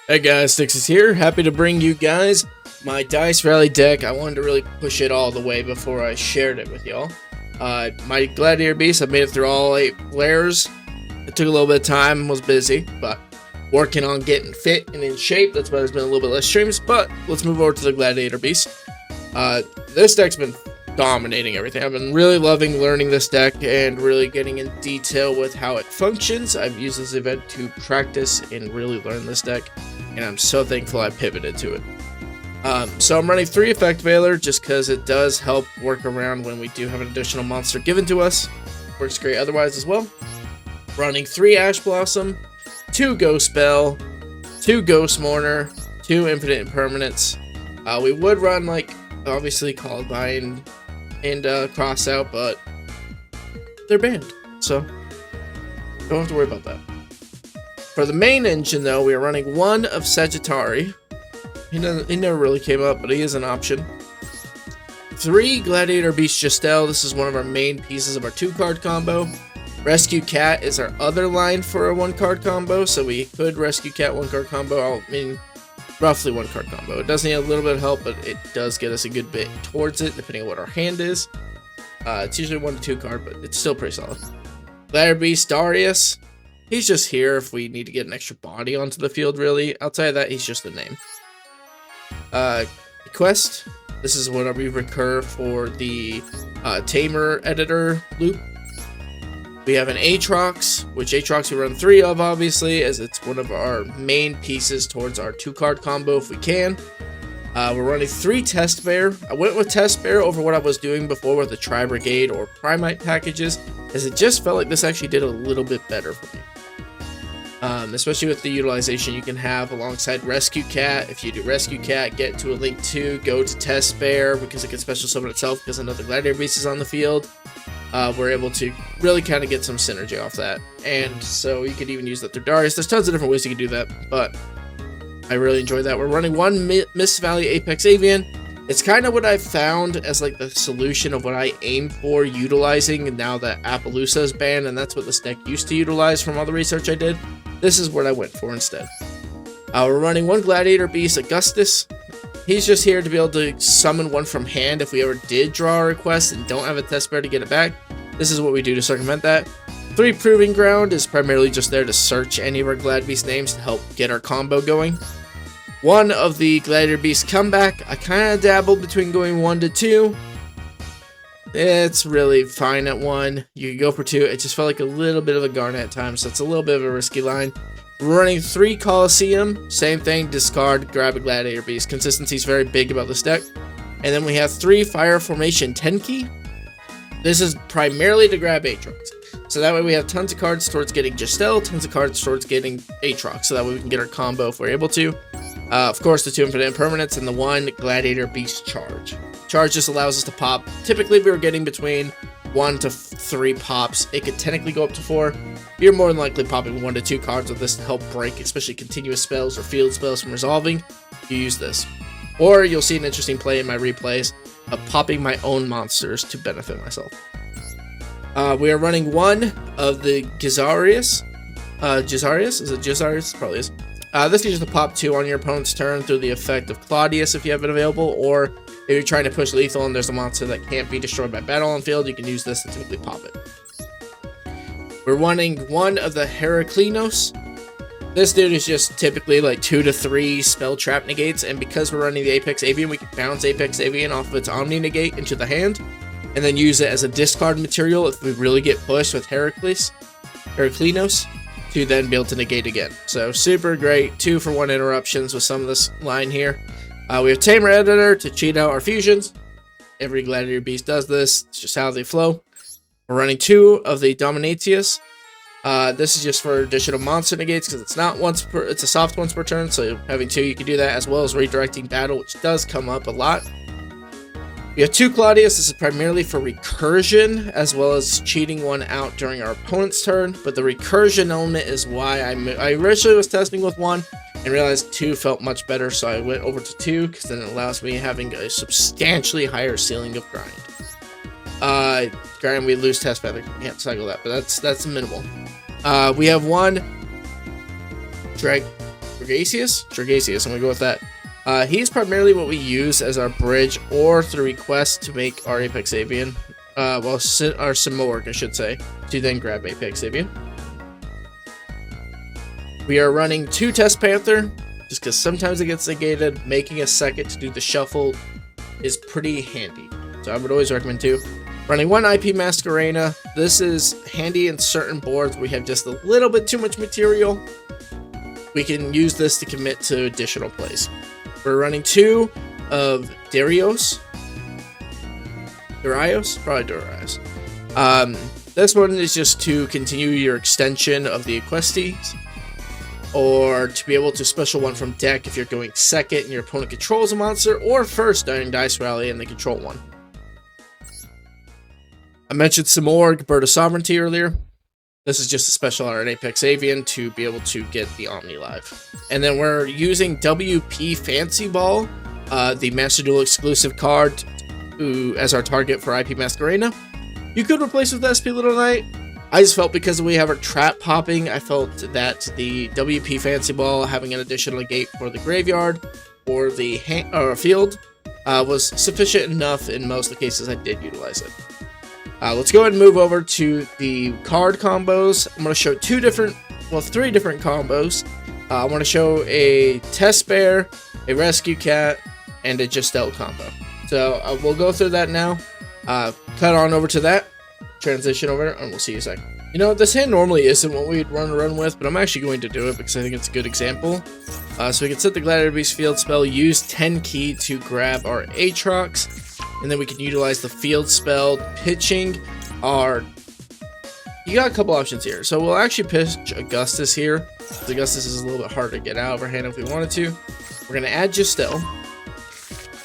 Hey guys, Styx is here. Happy to bring you guys my Dice Rally deck. I wanted to really push it all the way before I shared it with y'all. My Gladiator Beast, I've made it through all 8 layers. It took a little bit of time, was busy, but working on getting fit and in shape. That's why there's been a little bit less streams, but let's move over to the Gladiator Beast. This deck's been dominating everything. I've been really loving learning this deck and really getting in detail with how it functions. I've used this event to practice and really learn this deck, and I'm so thankful I pivoted to it. So I'm running 3 Effect Veiler just because it does help work around when we do have an additional monster given to us. Works great otherwise as well. Running 3 Ash Blossom, 2 Ghost Spell, 2 Ghost Mourner, 2 Infinite Impermanence. We would run, like, obviously Columbine and Cross Out, but they're banned, so don't have to worry about that. For the main engine, though, we are running 1 of Sagittari. He never really came up, but he is an option. 3 Gladiator Beast Justel. This is one of our main pieces of our 2-card combo. Rescue Cat is our other line for a 1-card combo, so we could Rescue Cat 1-card combo. I mean, roughly 1-card combo. It does need a little bit of help, but it does get us a good bit towards it, depending on what our hand is. It's usually 1 to 2 card, but it's still pretty solid. Gladiator Beast Darius. He's just here if we need to get an extra body onto the field, really. Outside of that, he's just a name. Quest. This is what we recur for the Tamer editor loop. We have an Aatrox, which Aatrox we run 3 of, obviously, as it's one of our main pieces towards our 2-card combo if we can. We're running 3 Test Bear. I went with Test Bear over what I was doing before with the Tri-Brigade or Primite packages, as it just felt like this actually did a little bit better for me. Especially with the utilization you can have alongside Rescue Cat. If you do Rescue Cat, get to a Link 2, go to Test Bear, because it can special summon itself because another Gladiator Beast is on the field. We're able to really kind of get some synergy off that. And so you could even use that through Darius. There's tons of different ways you can do that, but I really enjoy that. We're running 1 Mist Valley Apex Avian. It's kind of what I found as like the solution of what I aim for utilizing now that Appaloosa is banned, and that's what this deck used to utilize from all the research I did. This is what I went for instead. We're running 1 Gladiator Beast Augustus. He's just here to be able to summon 1 from hand if we ever did draw a request and don't have a Test Bear to get it back. This is what we do to circumvent that. 3 Proving Ground is primarily just there to search any of our Glad Beast names to help get our combo going. 1 of the Gladiator Beast Comeback. I kind of dabbled between going 1 to 2. It's really fine at 1. You can go for 2. It just felt like a little bit of a Garnet at times, so it's a little bit of a risky line. We're running 3 Colosseum. Same thing, discard, grab a Gladiator Beast. Consistency is very big about this deck. And then we have 3 Fire Formation Tenki. This is primarily to grab Aatrox. So that way we have tons of cards towards getting Justel, tons of cards towards getting Aatrox, so that way we can get our combo if we're able to. Of course, the 2 Infinite Impermanence and the 1 Gladiator Beast Charge. Charge just allows us to pop. Typically, we were getting between 1 to 3 pops. It could technically go up to 4. You're more than likely popping 1 to 2 cards with this to help break, especially continuous spells or field spells from resolving. You use this. Or you'll see an interesting play in my replays of popping my own monsters to benefit myself. We are running 1 of the Gizarius. Gizarius? Is it Gizarius? Probably is. This is just to pop 2 on your opponent's turn through the effect of Claudius if you have it available, or if you're trying to push lethal and there's a monster that can't be destroyed by battle on field, you can use this to typically pop it. We're running 1 of the Heraclinos. This dude is just typically like 2 to 3 spell trap negates, and because we're running the Apex Avian, we can bounce Apex Avian off of its Omni negate into the hand, and then use it as a discard material if we really get pushed with Heraclinos, to then be able to negate again. So super great 2 for 1 interruptions with some of this line here. We have Tamer Editor to cheat out our fusions. Every Gladiator Beast does this. It's just how they flow. We're running 2 of the Dominatius. This is just for additional monster negates because it's not once per. It's a soft once per turn. So having 2, you can do that, as well as redirecting battle, which does come up a lot. We have 2 Claudius. This is primarily for recursion, as well as cheating 1 out during our opponent's turn. But the recursion element is why I originally was testing with 1 and realized 2 felt much better, so I went over to 2 because then it allows me having a substantially higher ceiling of grind. Granted, we lose test feather, can't cycle that, but that's minimal. We have 1 Dragasius, I'm gonna go with that. He's primarily what we use as our bridge or the request to make our Apex Avian. Our Simorg, I should say, to then grab Apex Avian. We are running 2 Test Panther, just because sometimes it gets negated. Making a second to do the shuffle is pretty handy, so I would always recommend 2. Running 1 IP Masquerena. This is handy in certain boards where we have just a little bit too much material. We can use this to commit to additional plays. We're running 2 of Darius. Probably Darius. This one is just to continue your extension of the Equestes, or to be able to special one from deck if you're going second and your opponent controls a monster, or first during Dice Rally and they control one. I mentioned Simorg, Bird of Sovereignty earlier. This is just a special on an Apex Avian to be able to get the Omni live. And then we're using WP Fancy Ball, the Master Duel exclusive card, as our target for IP Masquerena. You could replace with SP Little Knight. I just felt because we have our trap popping, I felt that the WP Fancy Ball having an additional gate for the graveyard or the field was sufficient enough in most of the cases I did utilize it. Let's go ahead and move over to the card combos. I'm going to show 3 different combos. I want to show a Test Bear, a Rescue Cat, and a Justel combo. So we'll go through that now. Cut on over to that. Transition over, and we'll see you in a second. You know, this hand normally isn't what we'd run with, but I'm actually going to do it because I think it's a good example. So we can set the Gladiator Beast field spell, use 10 key to grab our Aatrox, and then we can utilize the field spell, pitching our... You got a couple options here. So we'll actually pitch Augustus here. Augustus is a little bit harder to get out of our hand if we wanted to. We're going to add Justel.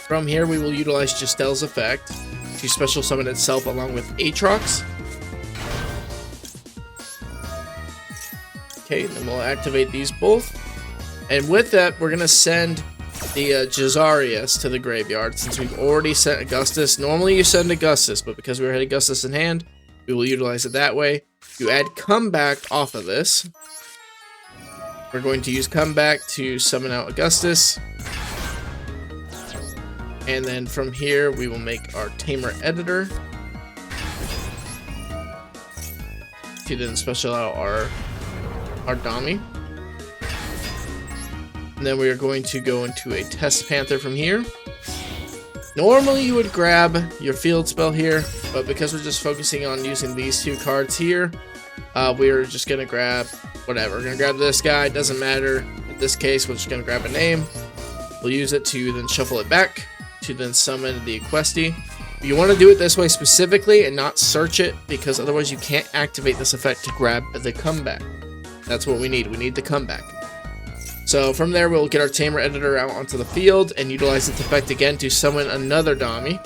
From here, we will utilize Justel's effect to special summon itself along with Aatrox. Okay, then we'll activate these both. And with that, we're going to send the Jazarius to the graveyard since we've already sent Augustus. Normally you send Augustus, but because we had Augustus in hand, we will utilize it that way. You add Comeback off of this. We're going to use Comeback to summon out Augustus. And then from here, we will make our Tamer Editor to then special out our Dami. And then we are going to go into a Test Panther from here. Normally you would grab your field spell here, but because we're just focusing on using these 2 cards here, we're just going to grab whatever. We're going to grab this guy, doesn't matter. In this case, we're just going to grab a name. We'll use it to then shuffle it back to then summon the Equesti. You want to do it this way specifically and not search it, because otherwise you can't activate this effect to grab the comeback. That's what we need. We need the comeback. So from there, we'll get our Tamer Editor out onto the field and utilize its effect again to summon another Dami.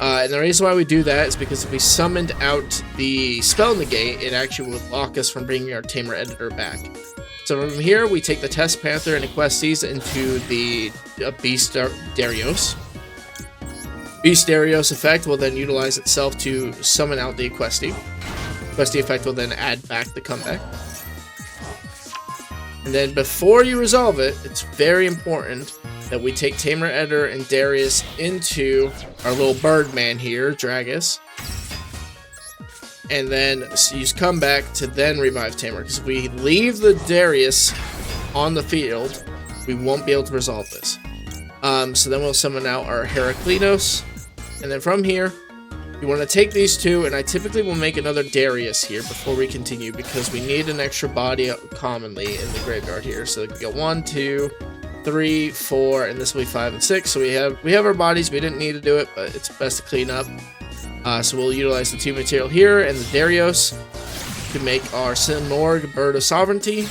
And the reason why we do that is because if we summoned out the spell negate, it actually would lock us from bringing our Tamer Editor back. So from here, we take the Test Panther and Equestes into the Beast Darius. Beast Darius effect will then utilize itself to summon out the Equesti. Equesti effect will then add back the comeback. And then before you resolve it, it's very important that we take Tamer Editor and Darius into our little Birdman here, Dragus. And then use Comeback to then revive Tamer. Because if we leave the Darius on the field, we won't be able to resolve this. So then we'll summon out our Heraklinos. And then from here, you want to take these 2, and I typically will make another Darius here before we continue, because we need an extra body commonly in the graveyard here. So we got 1, 2, 3, 4, and this will be 5 and 6. So we have our bodies. We didn't need to do it, but it's best to clean up. So we'll utilize the 2 material here and the Darius to make our Simorg Bird of Sovereignty.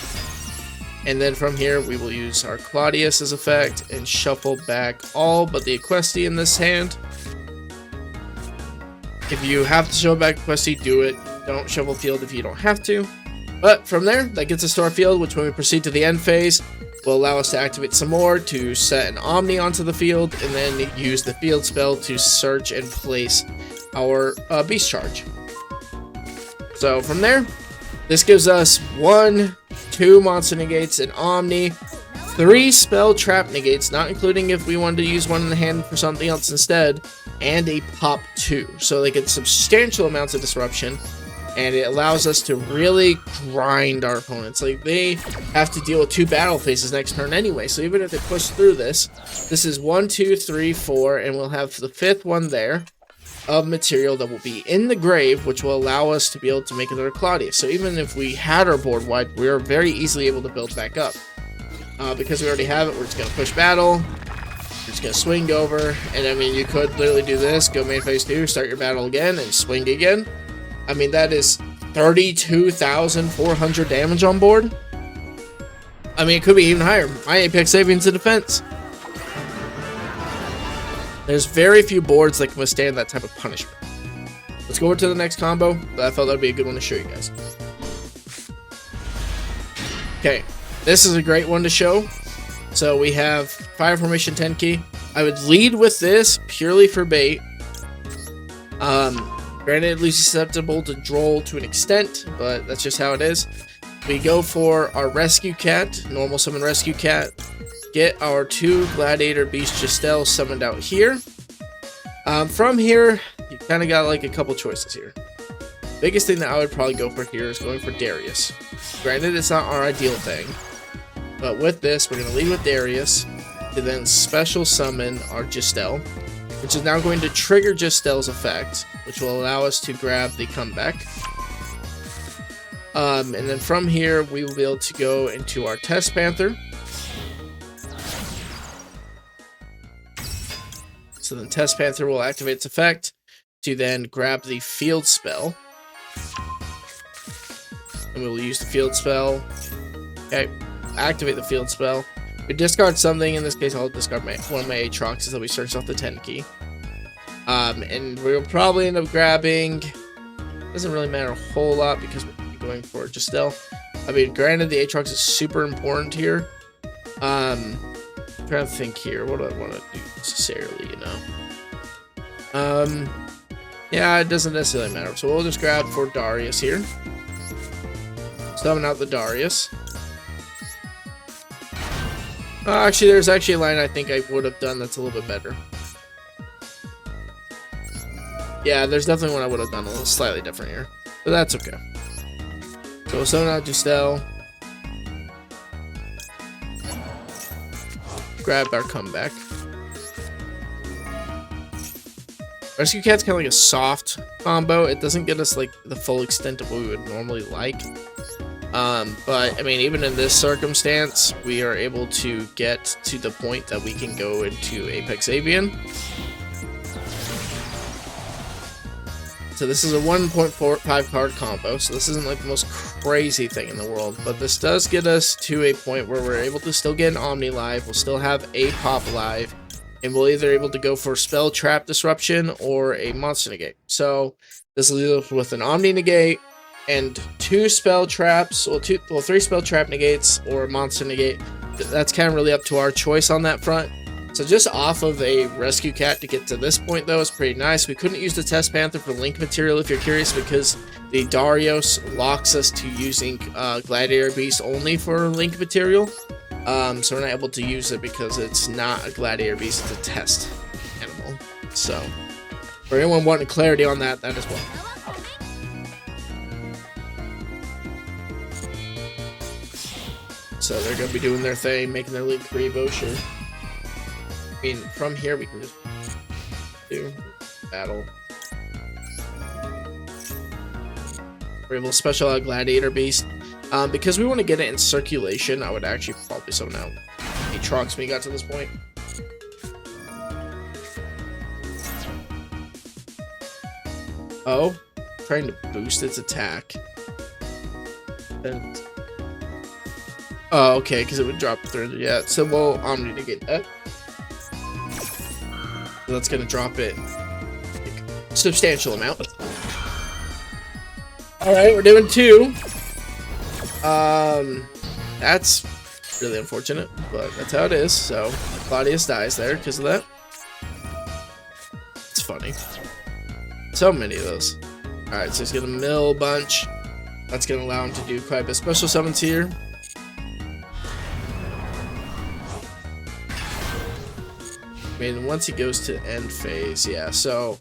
And then from here, we will use our Claudius as effect and shuffle back all but the Equesti in this hand. If you have to shuffle back Equesti, do it. Don't shuffle field if you don't have to. But from there, that gets us to our field, which when we proceed to the end phase, will allow us to activate some more to set an Omni onto the field, and then use the field spell to search and place our Beast Charge. So from there, this gives us 1, 2 monster negates, an Omni, 3 spell trap negates, not including if we wanted to use one in the hand for something else instead, and a pop 2. So they get substantial amounts of disruption, and it allows us to really grind our opponents. Like, they have to deal with 2 battle phases next turn anyway, so even if they push through this is 1, 2, 3, 4, and we'll have the 5th one there of material that will be in the grave, which will allow us to be able to make another Claudius. So even if we had our board wide, we are very easily able to build back up. Because we already have it, we're just going to push battle, we're just going to swing over, and I mean, you could literally do this, go main phase 2, start your battle again, and swing again. I mean, that is 32,400 damage on board. I mean, it could be even higher. My Apex Savings in defense. There's very few boards that can withstand that type of punishment. Let's go over to the next combo. I felt that would be a good one to show you guys. Okay, this is a great one to show. So we have Fire Formation 10 key. I would lead with this purely for bait. Granted, at least susceptible to droll to an extent, but that's just how it is. We go for our Rescue Cat, normal summon Rescue Cat. Get our 2 Gladiator Beast Giselle summoned out here. From here, you kind of got like a couple choices here. Biggest thing that I would probably go for here is going for Darius. Granted, it's not our ideal thing, but with this, we're going to lead with Darius to then special summon our Giselle, which is now going to trigger Giselle's effect, which will allow us to grab the comeback. And then from here, we will be able to go into our Test Panther. So then Test Panther will activate its effect to then grab the Field Spell. And we will use the Field Spell. Okay, activate the Field Spell. We discard something. In this case, I'll discard one of my Aatroxes that we searched off the 10 key. And we'll probably end up grabbing... Doesn't really matter a whole lot because we're going for Giselle. I mean, granted, the Aatrox is super important here. I'm trying to think here. What do I want to do necessarily, you know? Yeah, it doesn't necessarily matter. So we'll just grab for Darius here. Summon out the Darius. Actually, there's actually a line I think I would have done that's a little bit better. Yeah, there's definitely one I would have done a little slightly different here. But that's okay. So we'll summon out Giselle. Grab our comeback. Rescue Cat's kind of like a soft combo. It doesn't get us like the full extent of what we would normally like. But I mean, even in this circumstance, we are able to get to the point that we can go into Apex Avian. So this is a 1.45 card combo, so this isn't like the most crazy thing in the world, but this does get us to a point where we're able to still get an Omni live, we'll still have a Pop live, and we'll either able to go for Spell Trap Disruption or a Monster Negate. So this leaves us with an Omni Negate and 2 Spell Traps, well 3 Spell Trap Negates or a Monster Negate. That's kind of really up to our choice on that front. So just off of a Rescue Cat to get to this point, though, is pretty nice. We couldn't use the Test Panther for Link material, if you're curious, because the Darius locks us to using Gladiator Beast only for Link material. So we're not able to use it because it's not a Gladiator Beast, it's a test animal. So, for anyone wanting clarity on that, that is well. So they're going to be doing their thing, making their Link 3 Bosher. I mean, from here we can just do battle. We're able to special out Gladiator Beast. Because we want to get it in circulation, I would actually probably summon out Aatrox when we got to this point. Oh, trying to boost its attack. And oh, okay, because it would drop through. Yeah, so we'll Omni negate that. So that's going to drop it like, a substantial amount. Alright, we're doing 2. That's really unfortunate, but that's how it is. So, Claudius dies there because of that. It's funny. So many of those. Alright, so he's going to mill a bunch. That's going to allow him to do quite a bit of special summons here. mean, once he goes to end phase, yeah, so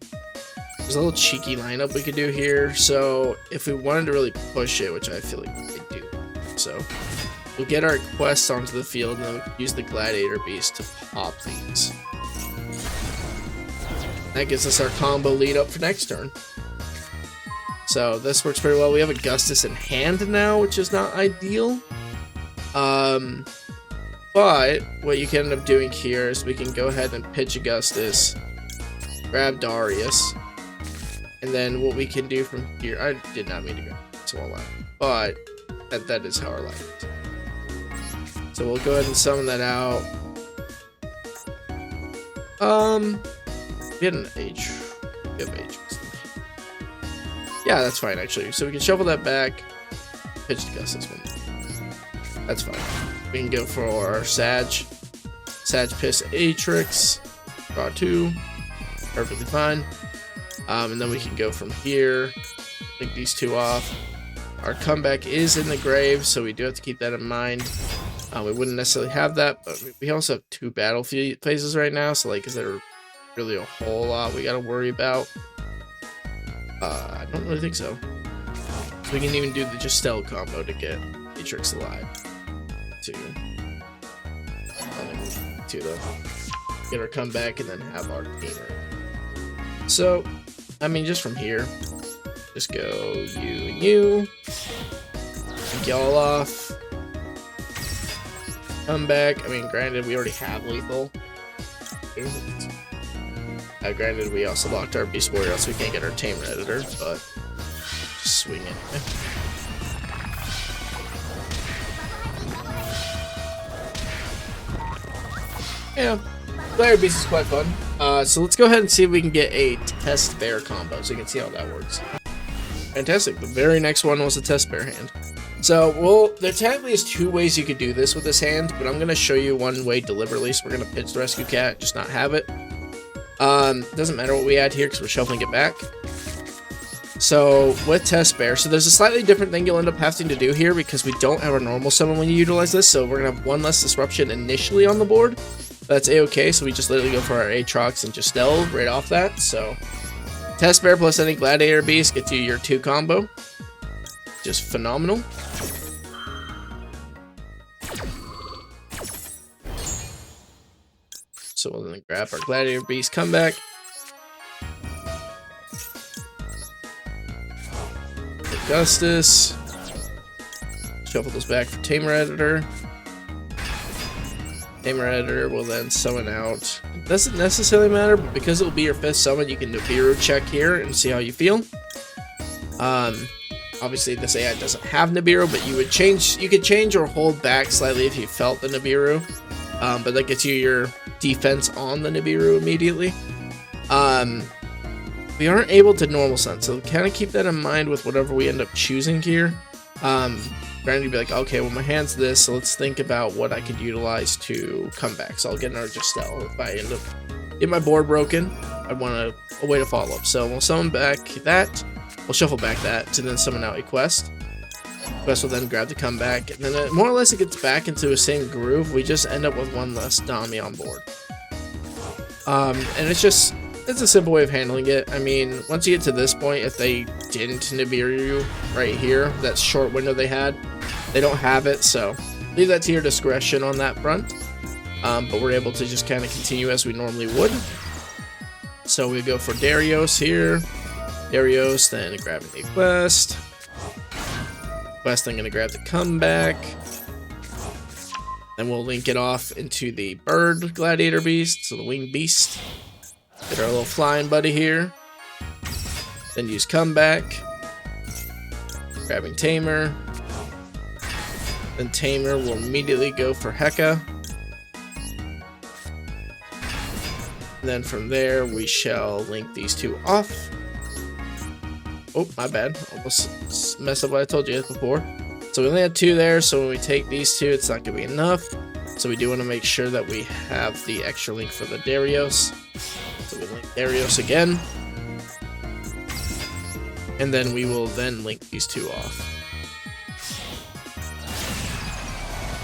there's a little cheeky lineup we could do here. So if we wanted to really push it, which I feel like we do, so we'll get our quests onto the field and then we can use the Gladiator Beast to pop these. That gives us our combo lead up for next turn. So this works pretty well. We have Augustus in hand now, which is not ideal. But what you can end up doing here is we can go ahead and pitch Augustus, grab Darius, and then what we can do from here, I did not mean to go so all out, but that is how our life is. So we'll go ahead and summon that out. We had an H. We have H. Yeah, that's fine actually. So we can shuffle that back, pitch Augustus one. That's fine. We can go for our Sag Piss Atrix, draw 2, perfectly fine. And then we can go from here, link these two off. Our comeback is in the grave, so we do have to keep that in mind. We wouldn't necessarily have that, but we also have 2 battle phases right now, so like, is there really a whole lot we gotta worry about? I don't really think so. So we can even do the Justel combo to get Atrix alive. To get our comeback and then have our gamer. So, I mean, just from here, just go you and you, take y'all off, come back. I mean, granted, we already have lethal. Granted, we also locked our Beast Warrior, so we can't get our Tamer Editor, but just swing anyway. Yeah, Player Beast is quite fun. So let's go ahead and see if we can get a Test Bear combo so you can see how that works. Fantastic. The very next one was a Test Bear hand. So, well, there technically is 2 ways you could do this with this hand, but I'm going to show you one way deliberately. So we're going to pitch the Rescue Cat, just not have it. Doesn't matter what we add here because we're shuffling it back. So with Test Bear, so there's a slightly different thing you'll end up having to do here because we don't have a normal summon when you utilize this. So we're going to have 1 less disruption initially on the board. That's a-okay, so we just literally go for our Aatrox and Justel right off that. So Test Bear plus any Gladiator Beast gets you your 2 combo. Just phenomenal. So we'll then grab our Gladiator Beast comeback. Augustus. Shuffle those back for Tamer Editor. Tamer Editor will then summon out. It doesn't necessarily matter, but because it will be your 5th summon, you can Nibiru check here and see how you feel. Obviously this AI doesn't have Nibiru, but you could change or hold back slightly if you felt the Nibiru. But that gets you your defense on the Nibiru immediately. We aren't able to normal summon, so kind of keep that in mind with whatever we end up choosing here. Granted, you'd be like, okay, well, my hand's this, so let's think about what I could utilize to come back. So I'll get another Justel. If I end up getting my board broken, I'd want a way to follow up. So we'll summon back that. We'll shuffle back that to then summon out a Quest. Quest will then grab the comeback, and then more or less it gets back into the same groove. We just end up with 1 less Dami on board. And it's a simple way of handling it. I mean, once you get to this point, if they didn't Nibiru right here, that short window they had, they don't have it, so leave that to your discretion on that front. But we're able to just kind of continue as we normally would. So we go for Darius here. Darius, then grabbing the Quest. Quest, then going to grab the comeback. Then we'll link it off into the Bird Gladiator Beast, so the Winged Beast. Get our little flying buddy here. Then use comeback. Grabbing Tamer. Then Tamer will immediately go for Heka. And then from there, we shall link these 2 off. Oh, my bad. Almost messed up what I told you before. So we only had 2 there, so when we take these 2, it's not going to be enough. So we do want to make sure that we have the extra link for the Darius. So we link Darius again. And then we will then link these 2 off.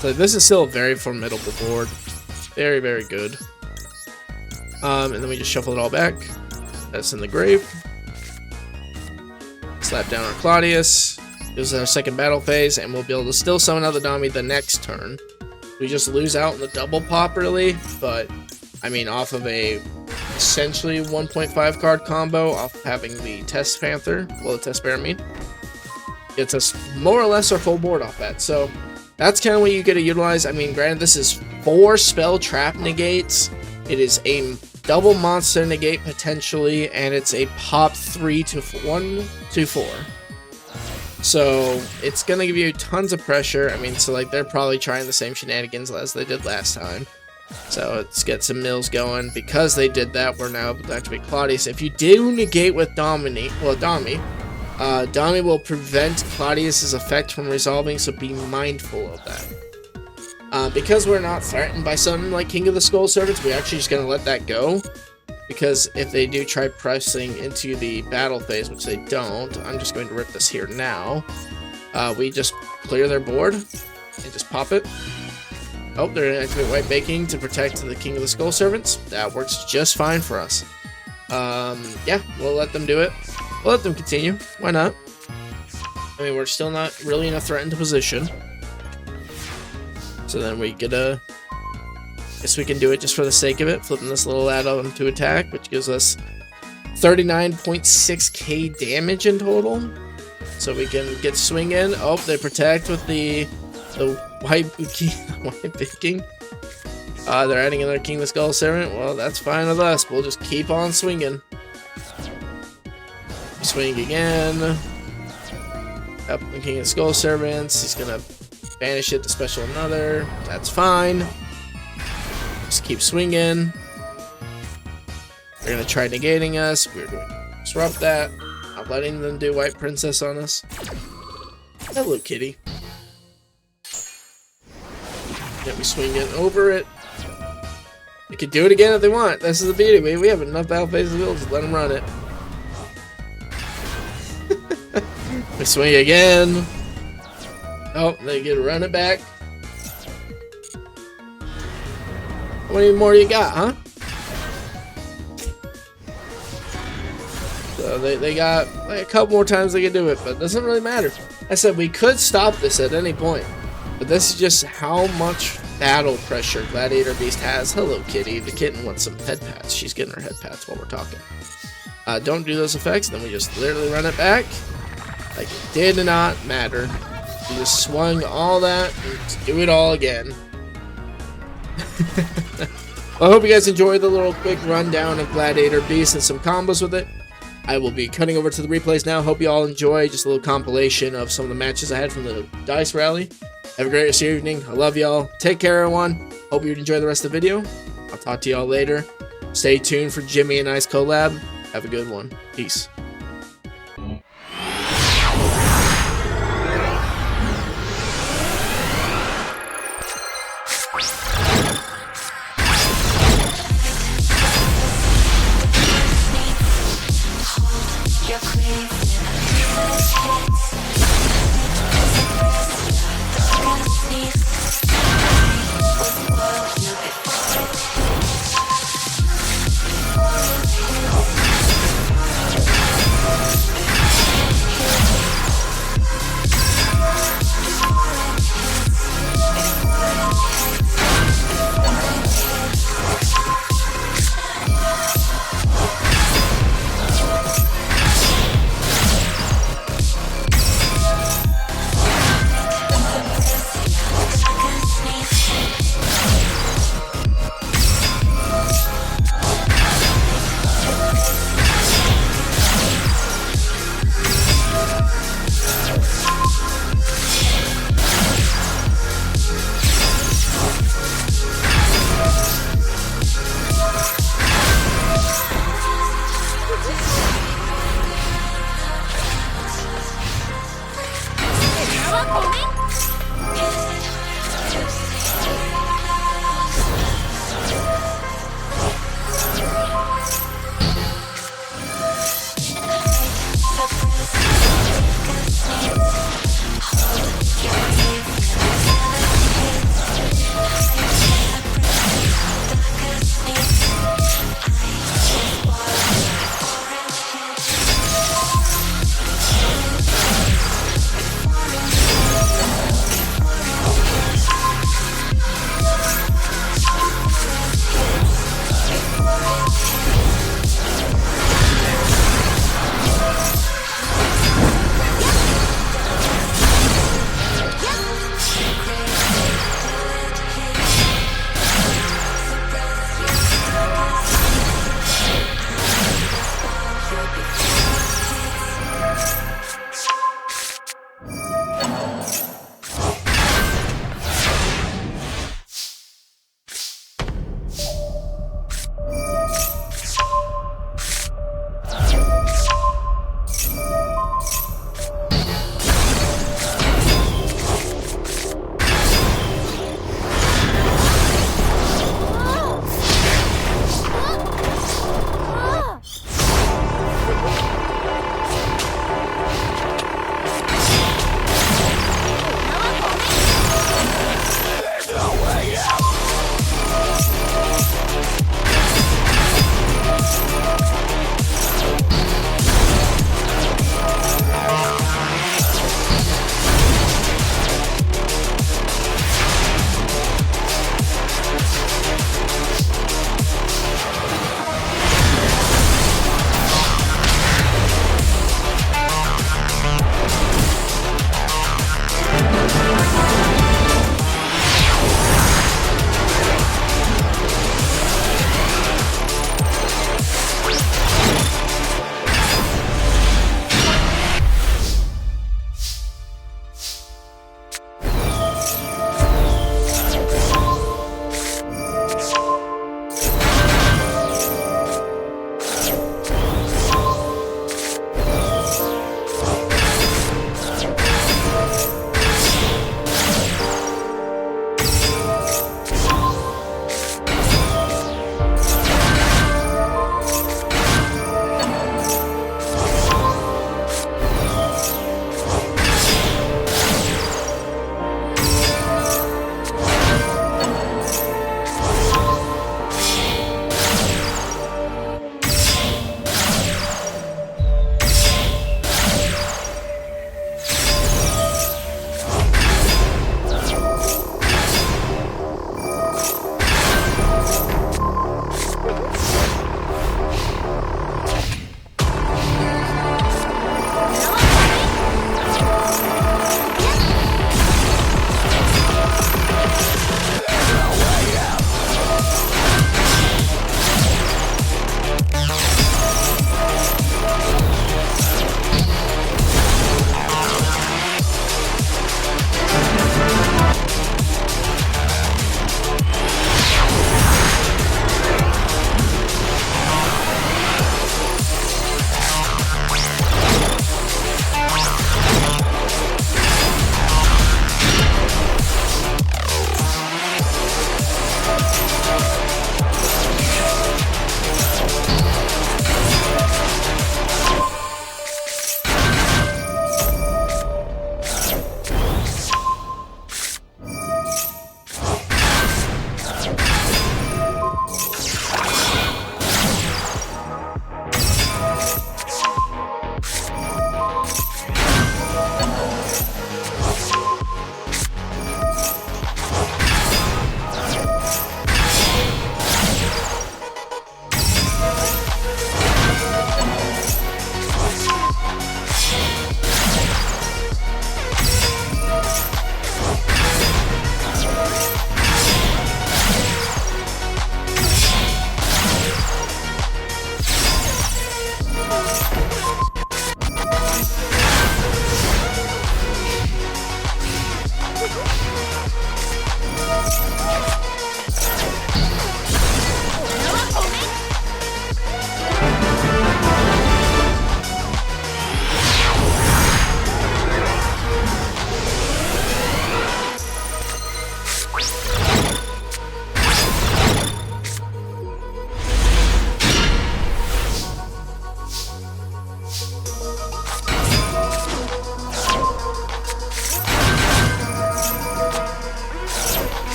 So this is still a very formidable board. Very, very good. And then we just shuffle it all back. That's in the grave. Slap down our Claudius. This is our second battle phase, and we'll be able to still summon out the Dami the next turn. We just lose out in the double pop, really, but I mean, off of a essentially 1.5 card combo, off of having the Test Panther, well, the Test Bear, I mean, gets us more or less our full board off that. So that's kind of what you get to utilize. I mean, granted, this is 4 spell trap negates. It is a double monster negate potentially, and it's a pop 3 to 1 to 4. So it's gonna give you tons of pressure. I mean, so like they're probably trying the same shenanigans as they did last time. So let's get some mills going. Because they did that, we're now able to activate Claudius. If you do negate with Dami, Dami will prevent Claudius's effect from resolving, so be mindful of that. Because we're not threatened by something like King of the Skull Servants, we're actually just gonna let that go. Because if they do try pressing into the battle phase, which they don't, I'm just going to rip this here now. We just clear their board and just pop it. Oh, they're going to activate White Baking to protect the King of the Skull Servants. That works just fine for us. Yeah, we'll let them do it. We'll let them continue. Why not? I mean, we're still not really in a threatened position. So then we get a... Guess we can do it just for the sake of it, flipping this little add-on to attack, which gives us 39.6k damage in total. So we can get swing in. Oh, they protect with the white baking. They're adding another King of the Skull Servant. Well, that's fine with us. We'll just keep on swinging. Swing again. Up the King of the Skull Servants. He's gonna banish it to special another. That's fine. Just keep swinging. They're gonna try negating us. We're going to disrupt that. Not letting them do White Princess on us. Hello, kitty. Then we swing in over it. They can do it again if they want. This is the beauty. We have enough battle phases to build. Just let them run it. We swing again. Oh, they get to run it back. How many more you got, huh? So they got like a couple more times they can do it, but it doesn't really matter. I said we could stop this at any point, but this is just how much battle pressure Gladiator Beast has. Hello, kitty. The kitten wants some head pats. She's getting her head pats while we're talking. Don't do those effects, then we just literally run it back. Like it did not matter. We just swung all that and do it all again. Well, I hope you guys enjoyed the little quick rundown of Gladiator Beast and some combos with it. I will be cutting over to the replays now. Hope you all enjoy just a little compilation of some of the matches I had from the Dice Rally. Have a great rest of your evening. I love y'all. Take care, everyone. Hope you enjoy the rest of the video. I'll talk to y'all later. Stay tuned for Jimmy and I's collab. Have a good one. Peace.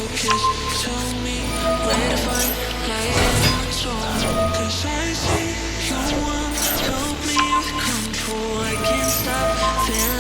focus. Tell me where to find light in my soul. 'Cause I see you want help me with control. I can't stop feeling